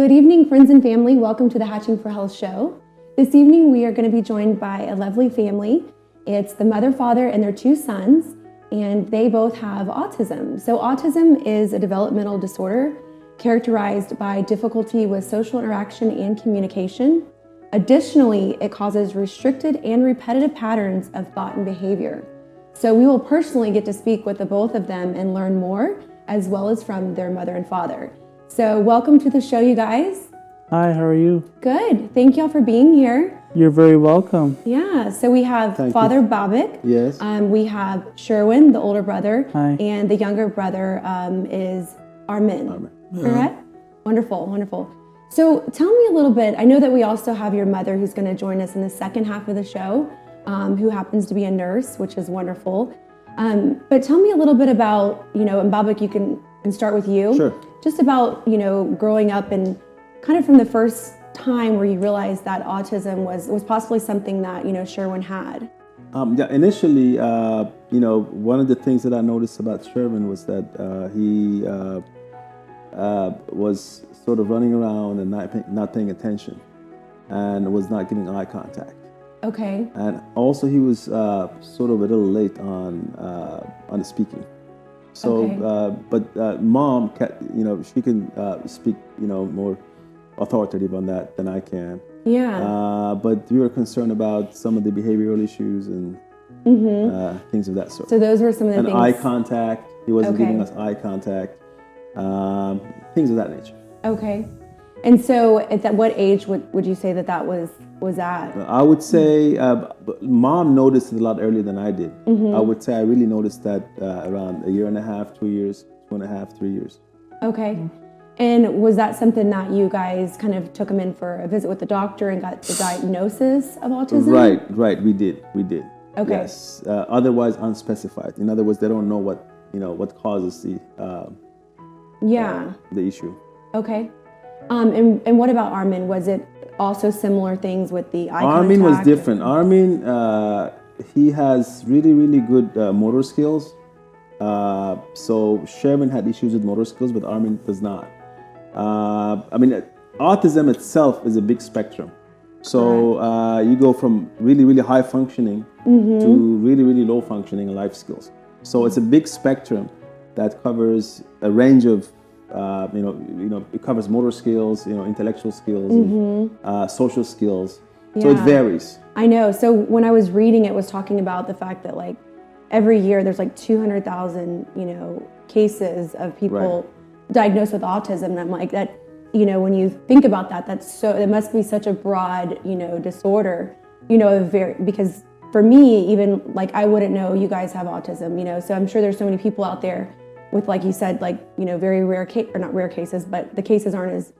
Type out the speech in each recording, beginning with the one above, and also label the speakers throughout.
Speaker 1: Good evening, friends and family. Welcome to the Hatching for Health show. This evening, we are going to be joined by a lovely family. It's the mother, father, and their two sons, and they both have autism. So autism is a developmental disorder characterized by difficulty with social interaction and communication. Additionally, it causes restricted and repetitive patterns of thought and behavior. So we will personally get to speak with the both of them and learn more, as well as from their mother and father. So welcome to the show, you guys.
Speaker 2: Hi, how are you?
Speaker 1: Good. Thank y'all for being here.
Speaker 2: You're very welcome.
Speaker 1: Yeah, so we have
Speaker 3: Thank
Speaker 1: Father
Speaker 3: you.
Speaker 1: Babik.
Speaker 3: Yes.
Speaker 1: We have Sherwin, the older brother.
Speaker 2: Hi.
Speaker 1: And the younger brother is Armin. Correct? Wonderful, wonderful. So tell me a little bit. I know that we also have your mother who's going to join us in the second half of the show, who happens to be a nurse, which is wonderful. But tell me a little bit about, and Babik, you can start with you.
Speaker 3: Sure.
Speaker 1: Just about, growing up and kind of from the first time where you realized that autism was possibly something that, Sherwin had.
Speaker 3: Initially, one of the things that I noticed about Sherwin was that he was sort of running around and not paying attention and was not giving eye contact.
Speaker 1: Okay.
Speaker 3: And also he was sort of a little late on the speaking. So,
Speaker 1: Okay.
Speaker 3: but mom, she can speak, more authoritative on that than I can.
Speaker 1: Yeah.
Speaker 3: But we were concerned about some of the behavioral issues and things of that sort.
Speaker 1: So those were some of the
Speaker 3: And
Speaker 1: things.
Speaker 3: eye contact, he wasn't
Speaker 1: Okay.
Speaker 3: giving us eye contact, things of that nature.
Speaker 1: Okay. And so at what age would you say that was at?
Speaker 3: I would say mom noticed it a lot earlier than I did. I would say I really noticed that around a year and a half, 2 years, 2.5, 3 years.
Speaker 1: Okay. And was that something that you guys kind of took him in for a visit with the doctor and got the diagnosis of autism?
Speaker 3: Right. We did.
Speaker 1: Okay.
Speaker 3: Yes. Otherwise unspecified. In other words, they don't know what causes the issue.
Speaker 1: Okay. And what about Armin? Was it also similar things with the eye contact?
Speaker 3: Armin was different. Armin, he has really, really good motor skills. So Sherwin had issues with motor skills, but Armin does not. Autism itself is a big spectrum. So you go from really, really high functioning to really, really low functioning in life skills. So it's a big spectrum that covers a range of it covers motor skills, intellectual skills, and, social skills. So it varies.
Speaker 1: I know. So when I was reading, it was talking about the fact that every year there's 200,000 cases of people diagnosed with autism, and I'm like that. When you think about that, it must be such a broad disorder. Because for me, even I wouldn't know you guys have autism. So I'm sure there's so many people out there with, like you said, very rare or not rare cases, but the cases aren't as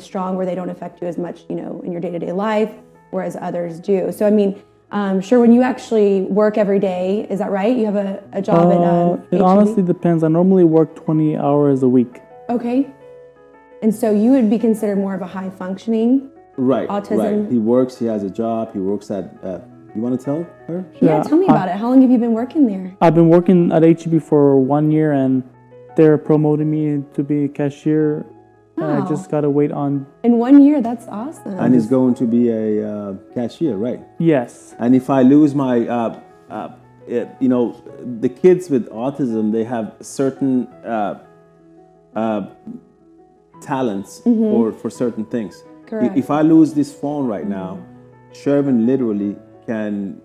Speaker 1: strong where they don't affect you as much, in your day-to-day life, whereas others do. So, sure, when you actually work every day, is that right? You have a job at
Speaker 2: It honestly depends. I normally work 20 hours a week.
Speaker 1: Okay. And so you would be considered more of a high-functioning autism?
Speaker 3: Right. He works, he has a job, he works at... you want to tell her?
Speaker 1: Yeah, tell me about it. How long have you been working there?
Speaker 2: I've been working at HEB for 1 year, and they're promoting me to be a cashier. And I just got to wait on...
Speaker 1: In 1 year, that's awesome.
Speaker 3: And he's going to be a cashier, right?
Speaker 2: Yes.
Speaker 3: And if I lose my... the kids with autism, they have certain talents for certain things.
Speaker 1: Correct.
Speaker 3: If I lose this phone right now, Sherwin literally can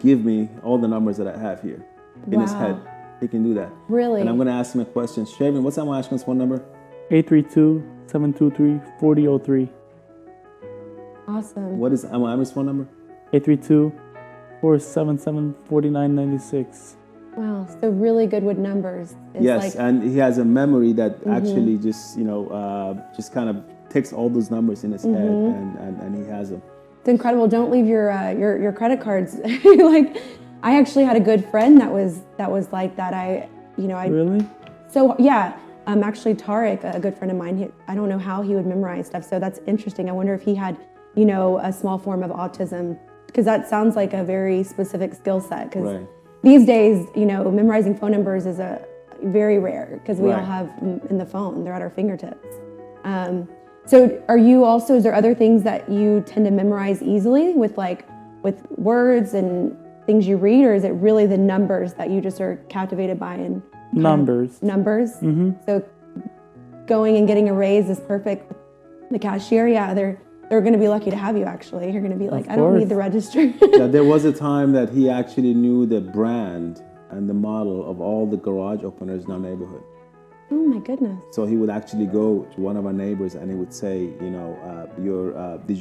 Speaker 3: give me all the numbers that I have here in his head. He can do that.
Speaker 1: Really?
Speaker 3: And I'm going to ask him a question. Sherwin, what's my Ashkan's phone number?
Speaker 2: 832-723-4003.
Speaker 1: Awesome.
Speaker 3: What is Amir's phone number?
Speaker 2: 832-477-4996.
Speaker 1: Wow, so really good with numbers. It's
Speaker 3: Yes, and he has a memory that actually just kind of takes all those numbers in his head and he has them.
Speaker 1: It's incredible. Don't leave your credit cards. I actually had a good friend that was like that.
Speaker 2: Really?
Speaker 1: So yeah, actually Tariq, a good friend of mine. I don't know how he would memorize stuff. So that's interesting. I wonder if he had a small form of autism, because that sounds like a very specific skill set. Because these days, memorizing phone numbers is very rare because we all have them in the phone. They're at our fingertips. So are you also, is there other things that you tend to memorize easily with words and things you read, or is it really the numbers that you just are captivated by? And
Speaker 2: Numbers.
Speaker 1: Numbers?
Speaker 2: Mm-hmm.
Speaker 1: So going and getting a raise is perfect. The cashier, yeah, they're going to be lucky to have you, actually. You're going to be like, I don't need the register.
Speaker 3: Yeah, there was a time that he actually knew the brand and the model of all the garage openers in our neighborhood.
Speaker 1: Oh my goodness.
Speaker 3: So he would actually go to one of our neighbors and he would say, did you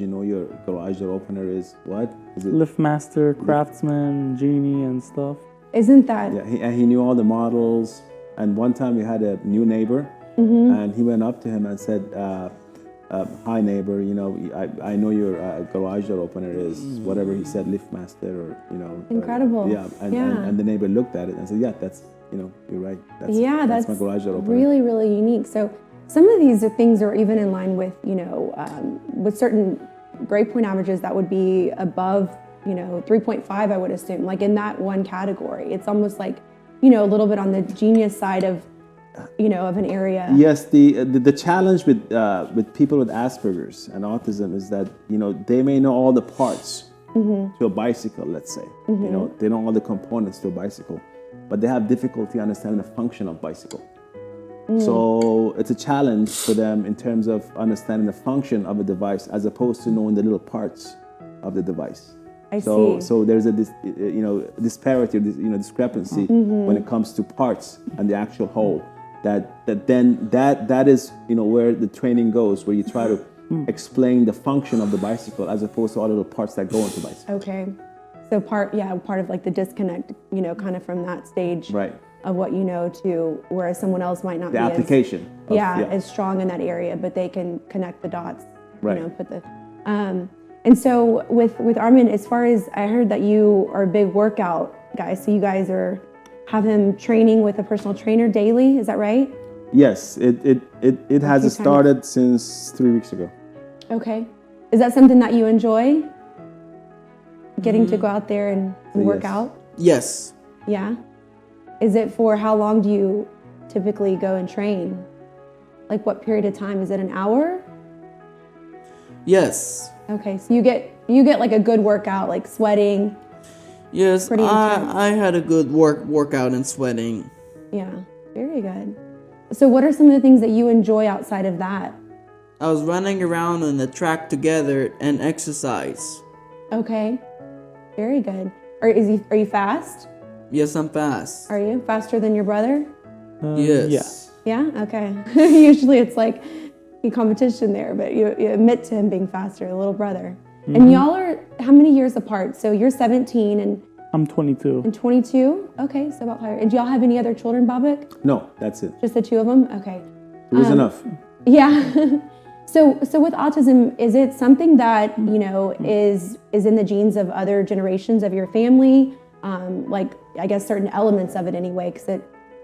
Speaker 3: know your garage door opener is what? Is it
Speaker 2: Liftmaster, Craftsman, Genie, and stuff.
Speaker 1: Isn't that?
Speaker 3: Yeah, he knew all the models. And one time we had a new neighbor, and he went up to him and said, hi neighbor, I know your garage door opener is whatever he said, Liftmaster, or
Speaker 1: Incredible.
Speaker 3: And the neighbor looked at it and said, yeah, that's you're right. That's my garage door opener.
Speaker 1: Really, really unique. So some of these things are even in line with with certain grade point averages that would be above 3.5, I would assume, like in that one category. It's almost like a little bit on the genius side of of an area.
Speaker 3: Yes, the challenge with people with Asperger's and autism is that they may know all the parts to a bicycle, let's say. They know all the components to a bicycle, but they have difficulty understanding the function of bicycle. So it's a challenge for them in terms of understanding the function of a device as opposed to knowing the little parts of the device.
Speaker 1: I see.
Speaker 3: So there's a disparity, discrepancy when it comes to parts and the actual whole. That is where the training goes, where you try to explain the function of the bicycle as opposed to all the little parts that go into the bicycle.
Speaker 1: Okay. So part of like the disconnect, kind of from that stage of what to whereas someone else might not
Speaker 3: the
Speaker 1: be
Speaker 3: application
Speaker 1: as strong in that area, but they can connect the dots, put the and so with Armin, as far as I heard that you are a big workout guy, so you guys have him training with a personal trainer daily, is that right?
Speaker 3: Yes, it has started since 3 weeks ago.
Speaker 1: Okay. Is that something that you enjoy? Getting to go out there and work out?
Speaker 4: Yes.
Speaker 1: Yeah? Is it for how long do you typically go and train? Like what period of time? Is it an hour?
Speaker 4: Yes.
Speaker 1: Okay, so you get like a good workout, like sweating.
Speaker 4: Yes,
Speaker 1: Pretty intense.
Speaker 4: I had a good workout and sweating.
Speaker 1: Yeah, very good. So what are some of the things that you enjoy outside of that?
Speaker 4: I was running around on the track together and exercise. Okay,
Speaker 1: very good. Are you fast?
Speaker 4: Yes, I'm fast.
Speaker 1: Are you faster than your brother?
Speaker 4: Yes.
Speaker 1: Yeah. Okay. Usually it's like a competition there, but you admit to him being faster, the little brother. Mm-hmm. And y'all are how many years apart? So you're 17 and
Speaker 2: I'm 22.
Speaker 1: And 22? Okay, so about 5. And do y'all have any other children, Babak?
Speaker 3: No, that's it.
Speaker 1: Just the two of them? Okay.
Speaker 3: It was enough.
Speaker 1: Yeah. So with autism, is it something that, is in the genes of other generations of your family? Like, I guess certain elements of it anyway,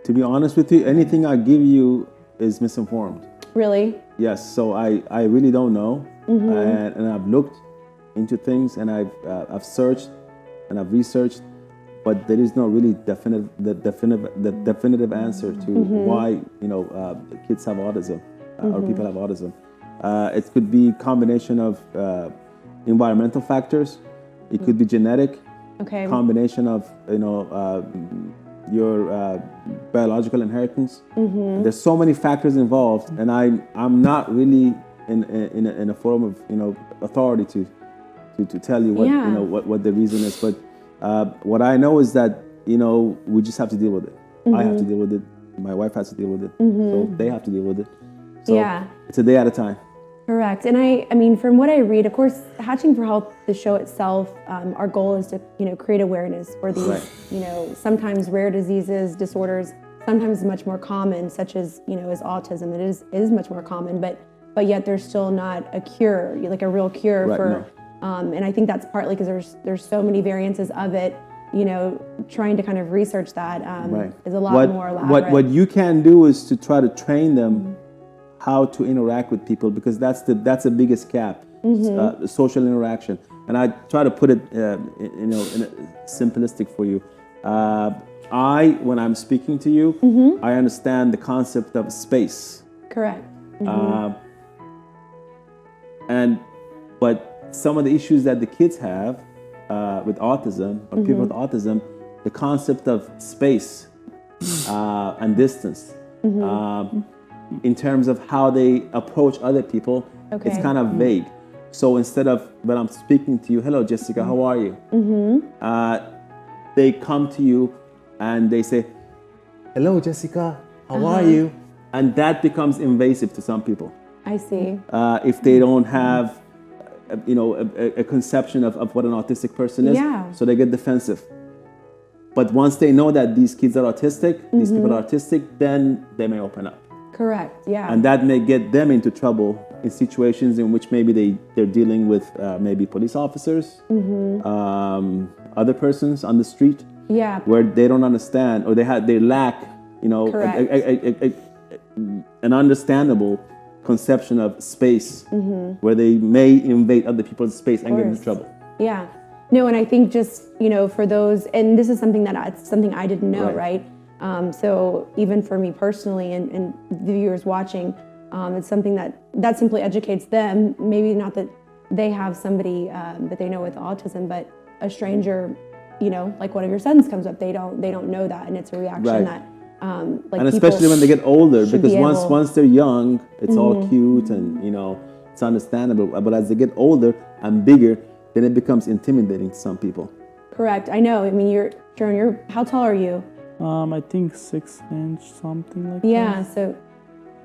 Speaker 3: To be honest with you, anything I give you is misinformed.
Speaker 1: Really?
Speaker 3: Yes, so I really don't know. Mm-hmm. And I've looked into things and I've searched and I've researched, but there is no really definitive answer to why kids have autism or people have autism. It could be a combination of environmental factors. It could be genetic.
Speaker 1: Okay.
Speaker 3: Combination of your biological inheritance. Mm-hmm. There's so many factors involved, and I'm not really in a form of authority to tell you what the reason is. But what I know is that we just have to deal with it. Mm-hmm. I have to deal with it. My wife has to deal with it. Mm-hmm. So they have to deal with it. So it's a day at a time.
Speaker 1: Correct. And I mean, from what I read, of course, Hatching for Health, the show itself, our goal is to, create awareness for these, sometimes rare diseases, disorders, sometimes much more common, such as, as autism. It is much more common, but yet there's still not a cure, like a real cure for, and I think that's partly because there's so many variances of it, trying to kind of research that is a lot more elaborate.
Speaker 3: What you can do is to try to train them how to interact with people, because that's the biggest gap, social interaction. And I try to put it, in a simplistic for you. When I'm speaking to you, I understand the concept of space.
Speaker 1: Correct.
Speaker 3: But some of the issues that the kids have with autism, or people with autism, the concept of space and distance, in terms of how they approach other people, it's kind of vague. So instead of when I'm speaking to you, hello Jessica, how are you? They come to you and they say, hello Jessica, how are you? And that becomes invasive to some people.
Speaker 1: I see.
Speaker 3: If they don't have, a conception of what an autistic person is, so they get defensive. But once they know that these kids are autistic, these people are autistic, then they may open up.
Speaker 1: Correct, yeah.
Speaker 3: And that may get them into trouble in situations in which maybe they're dealing with maybe police officers, other persons on the street, where they don't understand, or they lack, an understandable conception of space, where they may invade other people's space and get into trouble.
Speaker 1: Yeah. No, and I think just, for those, and this is something I didn't know, right? So even for me personally and the viewers watching, it's something that simply educates them. Maybe not that they have somebody that they know with autism, but a stranger, like one of your sons comes up, they don't know that, and it's a reaction that
Speaker 3: and especially when they get older, because once they're young, it's all cute and it's understandable. But as they get older and bigger, then it becomes intimidating to some people.
Speaker 1: Correct. I know. I mean, Sharon, how tall are you?
Speaker 2: I think 6 inch, something like that.
Speaker 1: Yeah. So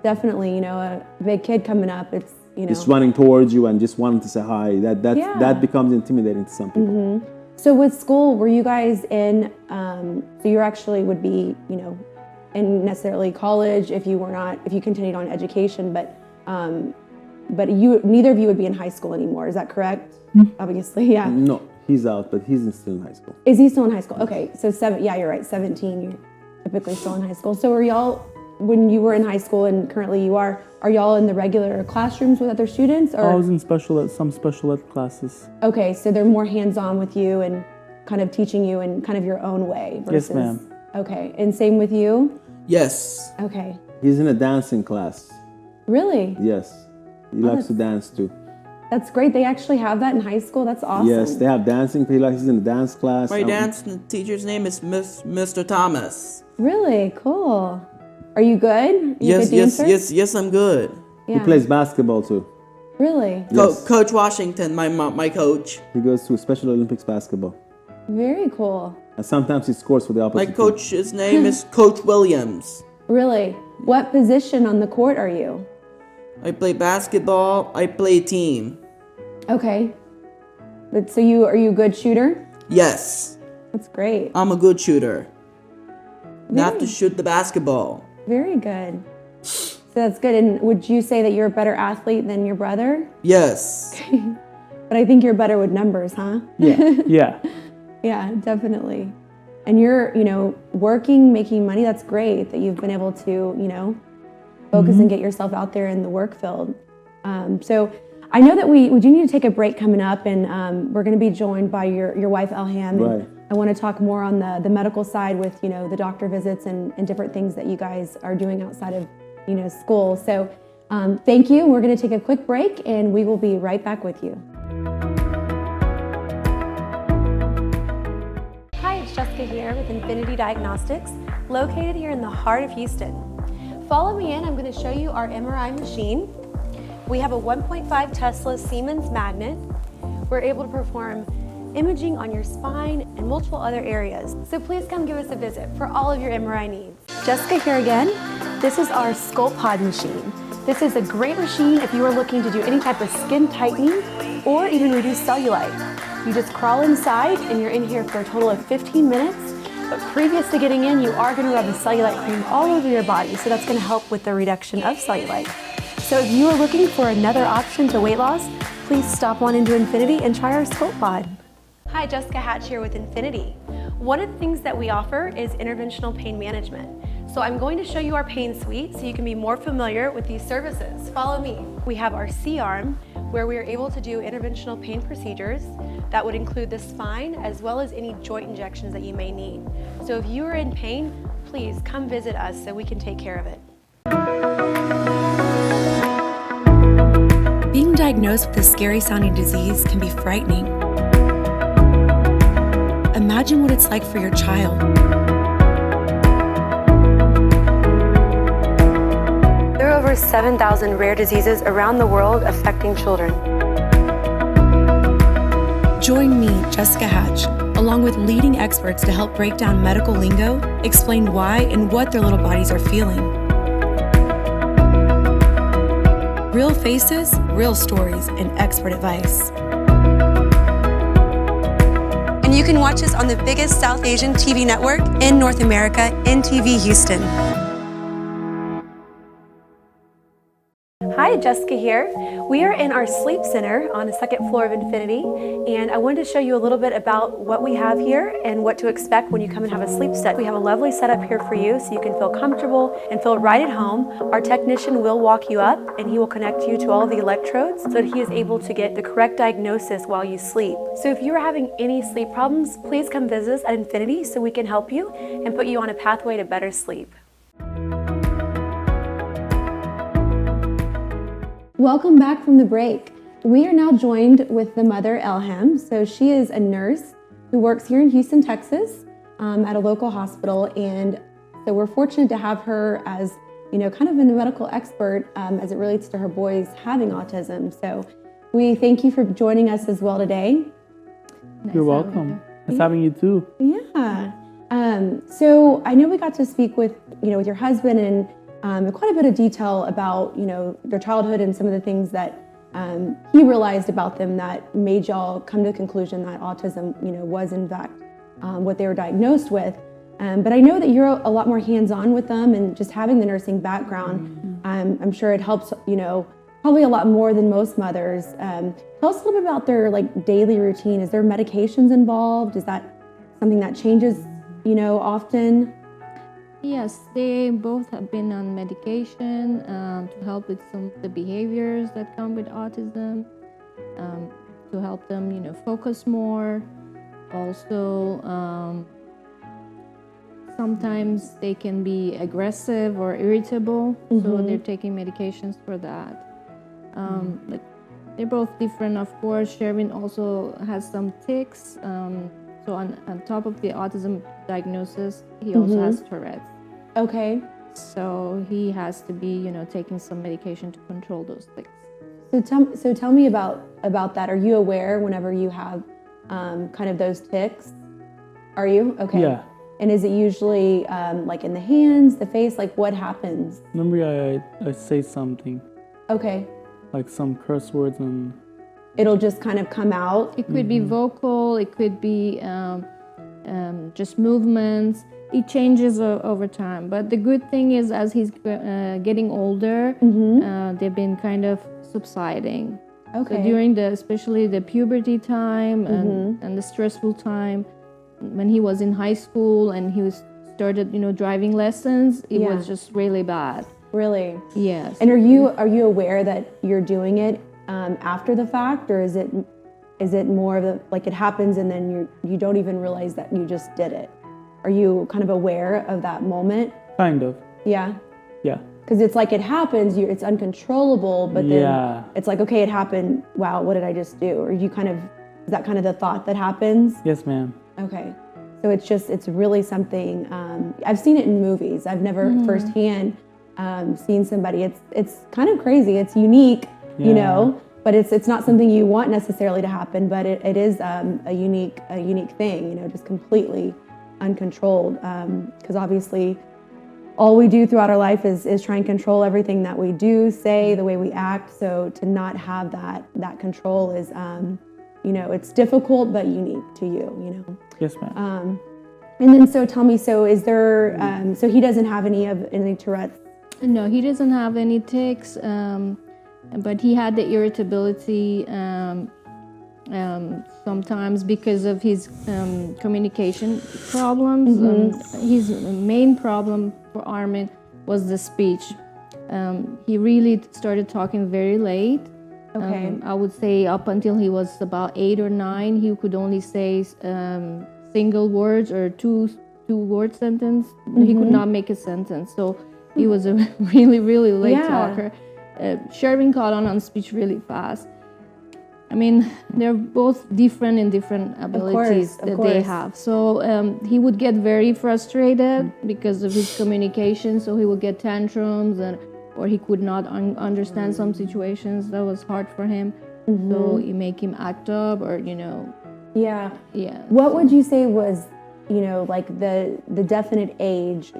Speaker 1: definitely, a big kid coming up, it's
Speaker 3: just running towards you and just wanting to say hi. That becomes intimidating to some people.
Speaker 1: So with school, were you guys in? So you actually would be, in necessarily college if you continued on education, but neither of you would be in high school anymore. Is that correct? Obviously, yeah.
Speaker 3: No, he's out, but he's still in high school.
Speaker 1: Is he still in high school? Okay, so you're right, 17, you're typically still in high school. So are y'all, when you were in high school and currently you are y'all in the regular classrooms with other students? Or?
Speaker 2: I was in some special ed classes.
Speaker 1: Okay, so they're more hands-on with you and kind of teaching you in kind of your own way versus...
Speaker 2: Yes, ma'am.
Speaker 1: Okay, and same with you?
Speaker 4: Yes.
Speaker 1: Okay.
Speaker 3: He's in a dancing class.
Speaker 1: Really?
Speaker 3: Yes. He likes to dance too.
Speaker 1: That's great. They actually have that in high school. That's awesome.
Speaker 3: Yes, they have dancing. He's in a dance class.
Speaker 4: My dance teacher's name is Mr. Thomas.
Speaker 1: Really? Cool. Are you good?
Speaker 4: Yes, I'm good.
Speaker 3: Yeah. He plays basketball too.
Speaker 1: Really?
Speaker 3: Yes.
Speaker 4: Coach Washington, my coach.
Speaker 3: He goes to Special Olympics basketball.
Speaker 1: Very cool.
Speaker 3: And sometimes he scores for the opposite
Speaker 4: My coach's name is Coach Williams.
Speaker 1: Really? What position on the court are you?
Speaker 4: I play basketball. I play team.
Speaker 1: Okay. But so are you a good shooter?
Speaker 4: Yes.
Speaker 1: That's great.
Speaker 4: I'm a good shooter. You have to shoot the basketball.
Speaker 1: Very good. So that's good. And would you say that you're a better athlete than your brother?
Speaker 4: Yes.
Speaker 1: But I think you're better with numbers, huh?
Speaker 2: Yeah.
Speaker 1: Yeah, definitely. And you're, working, making money. That's great that you've been able to, focus and get yourself out there in the work field. So I know that we do need to take a break coming up, and we're going to be joined by your wife, Elham.
Speaker 3: Right.
Speaker 1: And I want to talk more on the medical side with, the doctor visits and different things that you guys are doing outside of, school. So thank you. We're going to take a quick break, and we will be right back with you. Hi, it's Jessica here with Infinity Diagnostics, located here in the heart of Houston. Follow me in. I'm going to show you our MRI machine. We have a 1.5 Tesla Siemens magnet. We're able to perform imaging on your spine and multiple other areas. So please come give us a visit for all of your MRI needs. Jessica here again. This is our SculptPod machine. This is a great machine if you are looking to do any type of skin tightening or even reduce cellulite. You just crawl inside and you're in here for a total of 15 minutes. But previous to getting in, you are going to rub the cellulite cream all over your body, so that's going to help with the reduction of cellulite. So if you are looking for another option to weight loss, please stop on into Infinity and try our SculptPod. Hi, Jessica Hatch here with Infinity. One of the things that we offer is interventional pain management. So I'm going to show you our pain suite so you can be more familiar with these services. Follow me. We have our C-arm, where we are able to do interventional pain procedures that would include the spine as well as any joint injections that you may need. So if you are in pain, please come visit us so we can take care of it.
Speaker 5: Being
Speaker 1: diagnosed with this scary sounding disease can be frightening. Imagine what it's like for your child. There are over 7,000 rare diseases around the world affecting children. Join me, Jessica Hatch, along with leading experts to help break down medical lingo, explain why and what their little bodies are feeling. Real faces, real stories, and expert advice. And you can watch us on the biggest South Asian TV network in North America, NTV Houston. Hi, Jessica here. We are in our sleep center on the second floor of Infinity, and I wanted to show you a little bit about what we have here and what to expect when you come and have a sleep set. We have a lovely setup here for you so you can feel comfortable and feel right at home. Our technician will walk you up and he will connect you to all of the electrodes so that he is able to get the correct diagnosis while you sleep. So if you are having any sleep problems, please come visit us at Infinity so we can help you and put you on a pathway to better sleep. Welcome back from the break. We are now joined with the mother, Elham. So she is a nurse who works here in Houston, Texas, at a local hospital. And so we're fortunate to have her as, kind of a medical expert as it relates to her boys having autism. So we thank you for joining us as well today.
Speaker 2: You're welcome. Nice having you too.
Speaker 1: Yeah. So I know we got to speak with your husband and quite a bit of detail about, their childhood and some of the things that he realized about them that made y'all come to the conclusion that autism, was in fact what they were diagnosed with. But I know that you're a lot more hands-on with them, and just having the nursing background, I'm sure it helps, probably a lot more than most mothers. Tell us a little bit about their daily routine. Is there medications involved? Is that something that changes, often?
Speaker 5: Yes, they both have been on medication to help with some of the behaviors that come with autism, to help them, focus more. Also, sometimes they can be aggressive or irritable, so they're taking medications for that. But they're both different, of course. Sherwin also has some tics. So on top of the autism diagnosis, he also has Tourette's.
Speaker 1: Okay.
Speaker 5: So he has to be, taking some medication to control those tics.
Speaker 1: So tell me about that. Are you aware whenever you have kind of those tics? Are you? Okay.
Speaker 2: Yeah.
Speaker 1: And is it usually in the hands, the face? What happens?
Speaker 2: Normally I say something.
Speaker 1: Okay.
Speaker 2: Like some curse words and...
Speaker 1: It'll just kind of come out?
Speaker 5: It could be vocal, it could be just movements. It changes over time. But the good thing is, as he's getting older, they've been kind of subsiding.
Speaker 1: Okay.
Speaker 5: So during especially the puberty time and the stressful time, when he was in high school and he started, driving lessons, it was just really bad.
Speaker 1: Really?
Speaker 5: Yes.
Speaker 1: And are you aware that you're doing it after the fact, or is it more of it happens and then you don't even realize that you just did it? Are you kind of aware of that moment?
Speaker 2: Kind of.
Speaker 1: Yeah.
Speaker 2: Yeah.
Speaker 1: Because it's it happens, it's uncontrollable, but then it's okay, it happened. Wow, what did I just do? Or is that kind of the thought that happens?
Speaker 2: Yes, ma'am.
Speaker 1: Okay. So it's really something, I've seen it in movies. I've never firsthand seen somebody. It's kind of crazy. It's unique, but it's not something you want necessarily to happen, but it is a unique thing, just completely uncontrolled. Because obviously all we do throughout our life is try and control everything that we do, say, the way we act. So to not have that control is, it's difficult but unique to you,
Speaker 2: Yes, ma'am.
Speaker 1: And then so tell me, so is there, so he doesn't have any Tourette's?
Speaker 5: No, he doesn't have any tics, but he had the irritability sometimes because of his communication problems. His main problem for Armin was the speech. He really started talking very late.
Speaker 1: Okay.
Speaker 5: I would say up until he was about 8 or 9, he could only say single words or two word sentence. He could not make a sentence. So he was a really, really late talker. Sherwin caught on speech really fast. I mean, they're both different in different abilities
Speaker 1: of
Speaker 5: that
Speaker 1: course.
Speaker 5: they have. So he would get very frustrated because of his communication. So he would get tantrums, or he could not understand some situations that was hard for him. So it make him act up, or
Speaker 1: Yeah.
Speaker 5: yeah.
Speaker 1: What would you say was, like the definite age,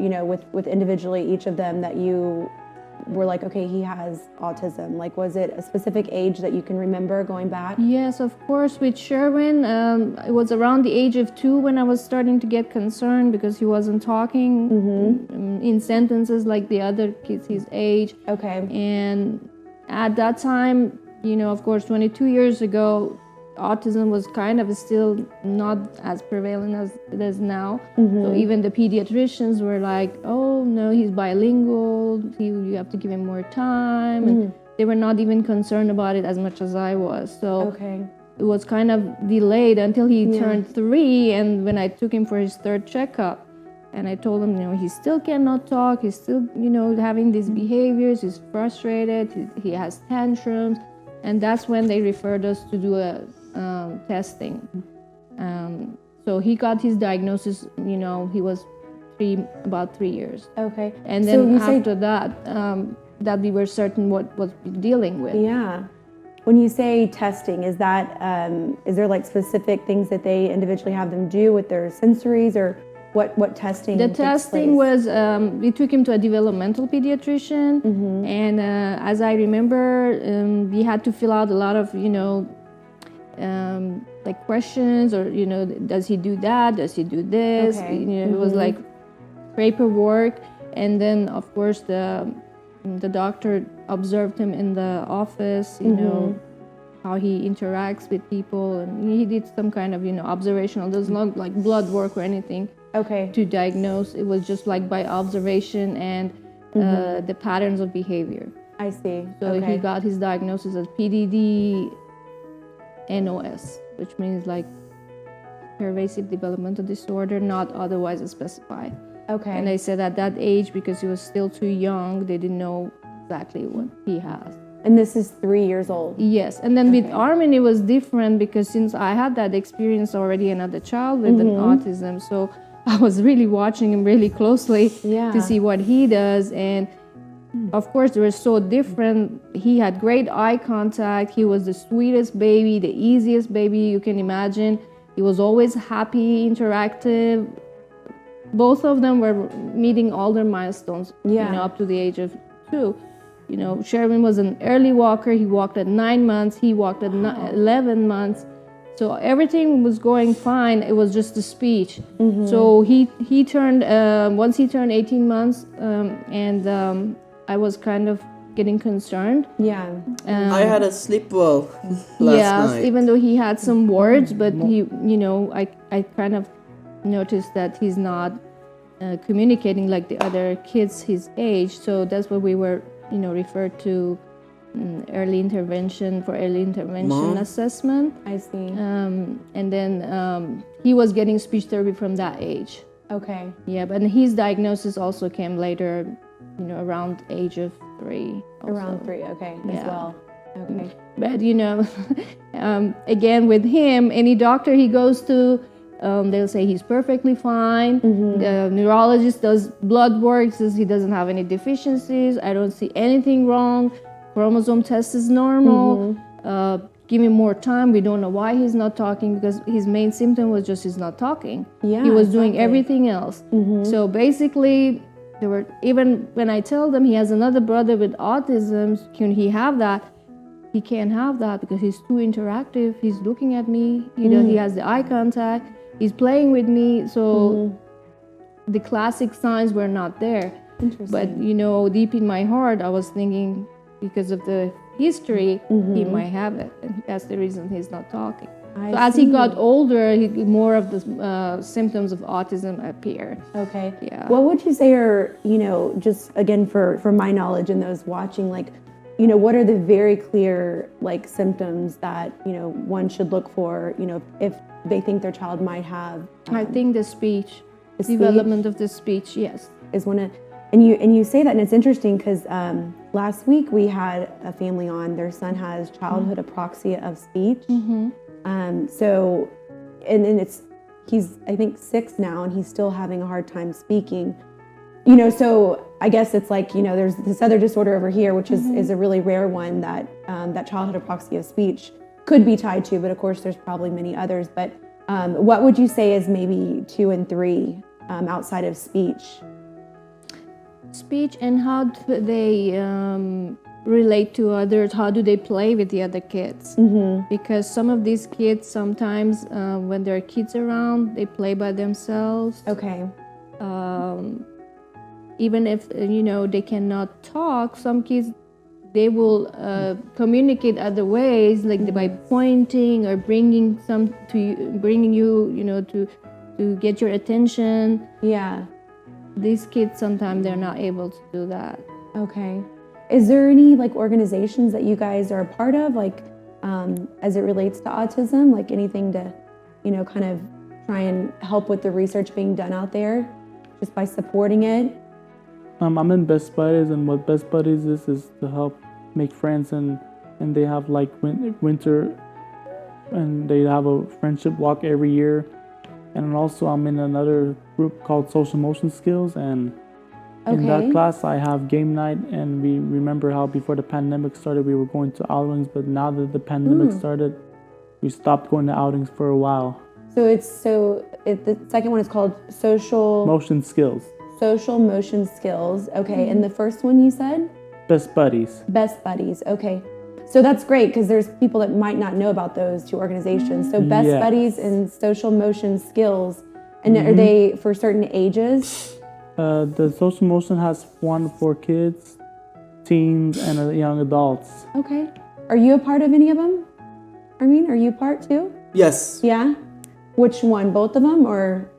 Speaker 1: with individually each of them that you were like, okay, he has autism? Like, was it a specific age that you can remember going back?
Speaker 5: Yes, of course. With Sherwin, it was around the age of 2 when I was starting to get concerned because he wasn't talking in sentences like the other kids his age.
Speaker 1: Okay.
Speaker 5: And at that time, of course, 22 years ago, autism was kind of still not as prevalent as it is now. So even the pediatricians were like, oh no, he's bilingual, you have to give him more time. And they were not even concerned about it as much as I was. So it was kind of delayed until he turned 3. And when I took him for his 3rd checkup, and I told him, he still cannot talk, he's still, having these behaviors, he's frustrated, he has tantrums. And that's when they referred us to do a testing. So he got his diagnosis, he was about 3 years.
Speaker 1: Okay.
Speaker 5: And then after that we were certain what we're dealing with.
Speaker 1: Yeah. When you say testing, is that is there like specific things that they individually have them do with their sensories, or what testing?
Speaker 5: The testing was we took him to a developmental pediatrician, and as I remember, we had to fill out a lot of like questions, or does he do that? Does he do this?
Speaker 1: Okay.
Speaker 5: It was like paperwork, and then of course the doctor observed him in the office. How he interacts with people, and he did some kind of observational. There's not like blood work or anything.
Speaker 1: Okay.
Speaker 5: To diagnose, it was just like by observation and the patterns of behavior.
Speaker 1: I see.
Speaker 5: So he got his diagnosis as PDD NOS, which means like pervasive developmental disorder, not otherwise specified.
Speaker 1: Okay.
Speaker 5: And they said at that age, because he was still too young, they didn't know exactly what he has.
Speaker 1: And this is 3 years old?
Speaker 5: Yes. And then with Armin, it was different because since I had that experience already, another child with an autism, so I was really watching him really closely to see what he does. And of course, they were so different. He had great eye contact. He was the sweetest baby, the easiest baby you can imagine. He was always happy, interactive. Both of them were meeting all their milestones, up to the age of 2. Sherwin was an early walker. He walked at 9 months. He walked at 11 months. So everything was going fine. It was just the speech. So he turned, once he turned 18 months, and I was kind of getting concerned.
Speaker 1: Yeah.
Speaker 4: I had a sleep well last night.
Speaker 5: Even though he had some words, but he, I kind of noticed that he's not communicating like the other kids his age. So that's what we were, referred to early intervention assessment.
Speaker 1: I see.
Speaker 5: And then he was getting speech therapy from that age.
Speaker 1: Okay.
Speaker 5: Yeah, but his diagnosis also came later, around age of 3. Also.
Speaker 1: Around 3, okay, as well. Okay.
Speaker 5: But, again, with him, any doctor he goes to, they'll say he's perfectly fine. The neurologist does blood work, says he doesn't have any deficiencies. I don't see anything wrong. Chromosome test is normal. Give him more time. We don't know why he's not talking, because his main symptom was just he's not talking. Yeah, he was doing everything else. So basically, there were, even when I tell them he has another brother with autism, can he have that? He can't have that because he's too interactive. He's looking at me. He has the eye contact. He's playing with me. So the classic signs were not there. But deep in my heart, I was thinking, because of the history, he might have it, and that's the reason he's not talking. So as he got older, more of the symptoms of autism appeared.
Speaker 1: Okay.
Speaker 5: Yeah.
Speaker 1: What would you say are, just again for my knowledge and those watching, like, what are the very clear like symptoms that one should look for, if they think their child might have?
Speaker 5: I think the speech, development of the speech, yes,
Speaker 1: is one of. And you say that, and it's interesting because last week we had a family on. Their son has childhood apraxia of speech. So, and he's I think 6 now, and he's still having a hard time speaking. So I guess it's like, there's this other disorder over here, which is a really rare one that that childhood apraxia of speech could be tied to, but of course there's probably many others. But what would you say is maybe 2 and 3 outside of speech?
Speaker 5: Speech, and how do they relate to others? How do they play with the other kids? Because some of these kids sometimes when there are kids around, they play by themselves.
Speaker 1: Okay.
Speaker 5: Even if they cannot talk, some kids, they will communicate other ways, like by pointing or bringing you to get your attention.
Speaker 1: Yeah.
Speaker 5: These kids sometimes they're not able to do that.
Speaker 1: Okay. Is there any like organizations that you guys are a part of, like as it relates to autism, like anything to kind of try and help with the research being done out there just by supporting it?
Speaker 2: I'm in Best Buddies, and what Best Buddies is to help make friends, and they have like winter, and they have a friendship walk every year. And also I'm in another group called Social Motion Skills, and in that class I have game night, and we remember how before the pandemic started we were going to outings, but now that the pandemic started, we stopped going to outings for a while. So
Speaker 1: the second one is called Social
Speaker 2: Motion Skills.
Speaker 1: Social Motion Skills. Okay. And the first one you said?
Speaker 2: Best Buddies.
Speaker 1: Best Buddies. Okay. So that's great, because there's people that might not know about those 2 organizations. So Best Buddies and Social Motion Skills. And are they for certain ages?
Speaker 2: The Social Motion has one for kids, teens, and young adults.
Speaker 1: Okay. Are you a part of any of them? Are you part too?
Speaker 4: Yes.
Speaker 1: Yeah? Which one? Both of them or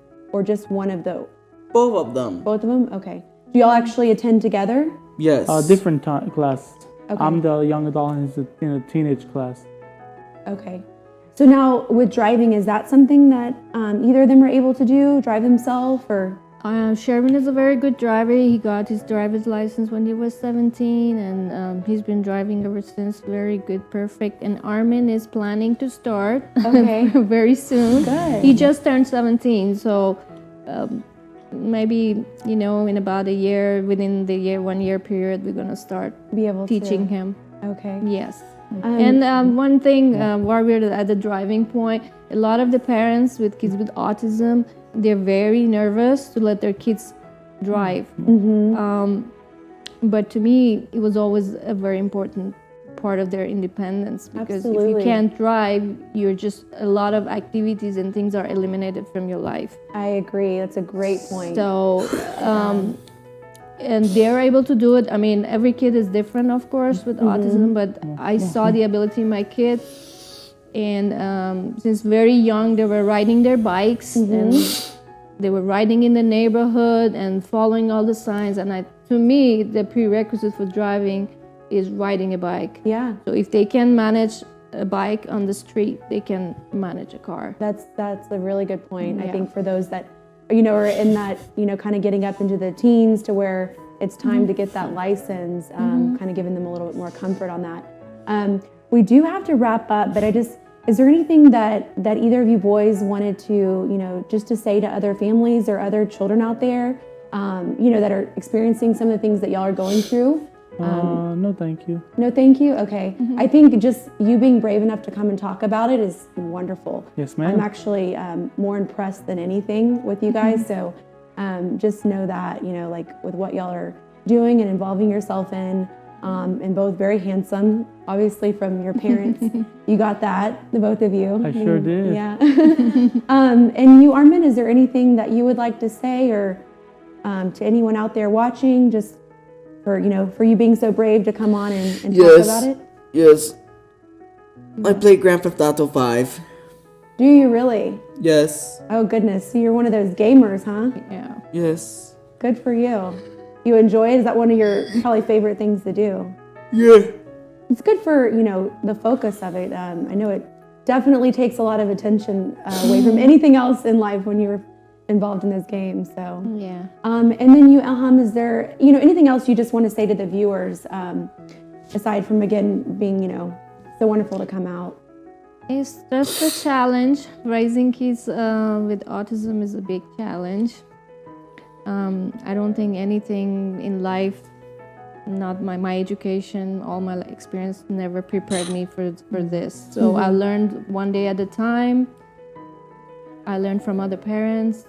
Speaker 1: just one of those?
Speaker 4: Both of them.
Speaker 1: Both of them? Okay. Do y'all actually attend together?
Speaker 4: Yes.
Speaker 2: Different class.
Speaker 1: Okay.
Speaker 2: I'm the young adult, and he's in a teenage class.
Speaker 1: Okay. So now with driving, is that something that either of them are able to do, drive himself, or?
Speaker 5: Sherman is a very good driver. He got his driver's license when he was 17, and he's been driving ever since. Very good, perfect. And Armin is planning to start very soon.
Speaker 1: Good.
Speaker 5: He just turned 17, so maybe in about a year, within the 1 year period, we're gonna start teaching him.
Speaker 1: Okay.
Speaker 5: Yes. And one thing, while we're at the driving point, a lot of the parents with kids with autism, they're very nervous to let their kids drive. But to me, it was always a very important part of their independence, because if you can't drive, you're just a lot of activities and things are eliminated from your life.
Speaker 1: I agree. That's a great point.
Speaker 5: So, and they're able to do it. Every kid is different, of course, with autism, but I saw the ability in my kids, and since very young, they were riding their bikes, and they were riding in the neighborhood and following all the signs. And to me, the prerequisite for driving is riding a bike.
Speaker 1: Yeah.
Speaker 5: So if they can manage a bike on the street, they can manage a car.
Speaker 1: That's a really good point. I think for those that are in that kind of getting up into the teens to where it's time to get that license, kind of giving them a little bit more comfort on that. We do have to wrap up, but is there anything that either of you boys wanted to just to say to other families or other children out there that are experiencing some of the things that y'all are going through?
Speaker 2: No, thank you.
Speaker 1: No, thank you. Okay. I think just you being brave enough to come and talk about it is wonderful.
Speaker 2: Yes, ma'am.
Speaker 1: I'm actually more impressed than anything with you guys. So just know that, like with what y'all are doing and involving yourself in, and both very handsome, obviously from your parents. You got that, the both of you.
Speaker 2: I sure did.
Speaker 1: Yeah. And you, Armin, is there anything that you would like to say or to anyone out there watching, just for you being so brave to come on and talk about it?
Speaker 4: Yes. I play Grand Theft Auto 5.
Speaker 1: Do you really?
Speaker 4: Yes.
Speaker 1: Oh, goodness. So you're one of those gamers, huh?
Speaker 5: Yeah.
Speaker 4: Yes.
Speaker 1: Good for you. You enjoy it? Is that one of your probably favorite things to do?
Speaker 4: Yeah.
Speaker 1: It's good for, the focus of it. I know it definitely takes a lot of attention away from anything else in life when you're, involved in those games. So
Speaker 5: Yeah.
Speaker 1: and then you, Ilham, is there anything else you just want to say to the viewers aside from again being so wonderful to come out?
Speaker 5: It's just a challenge. Raising kids with autism is a big challenge. I don't think anything in life, not my education, all my experience never prepared me for this. So I learned one day at a time. I learned from other parents,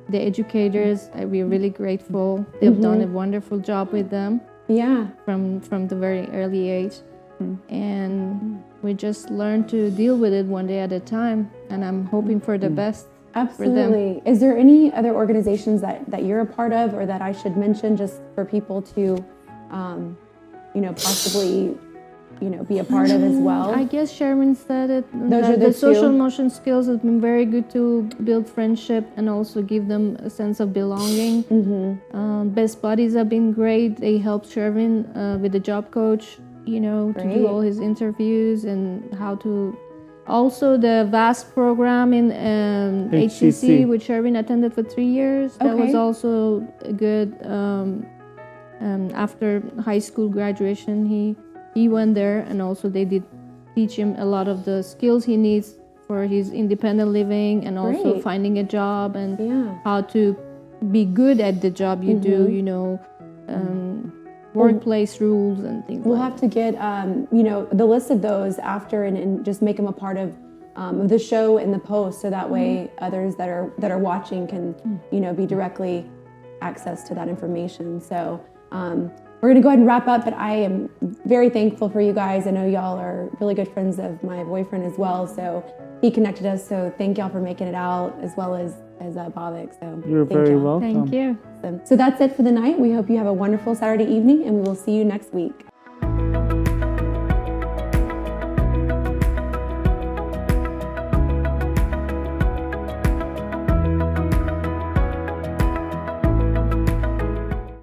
Speaker 5: the educators. We're really grateful. They've done a wonderful job with them.
Speaker 1: Yeah.
Speaker 5: From the very early age. And we just learn to deal with it one day at a time. And I'm hoping for the best.
Speaker 1: Absolutely. Is there any other organizations that you're a part of or that I should mention just for people to, possibly, be a part of as well?
Speaker 5: I guess Sherman said it.
Speaker 1: Those are the
Speaker 5: social
Speaker 1: two.
Speaker 5: emotion skills have been very good to build friendship and also give them a sense of belonging. Best Buddies have been great. They helped Sherman with the job coach, to do all his interviews and how to. Also, the VAST program in HCC, which Sherwin attended for 3 years. That was also good. After high school graduation, he went there, and also they did teach him a lot of the skills he needs for his independent living and also finding a job and how to be good at the job you do, workplace rules and things
Speaker 1: We'll
Speaker 5: like
Speaker 1: have to get, the list of those after and just make them a part of the show in the post, so that way others that are watching can, be directly access to that information. So we're going to go ahead and wrap up, but I am very thankful for you guys. I know y'all are really good friends of my boyfriend as well, so he connected us. So thank y'all for making it out, as well as Bhavik. So
Speaker 2: You're very welcome.
Speaker 5: Thank you.
Speaker 1: So that's it for the night. We hope you have a wonderful Saturday evening, and we will see you next week.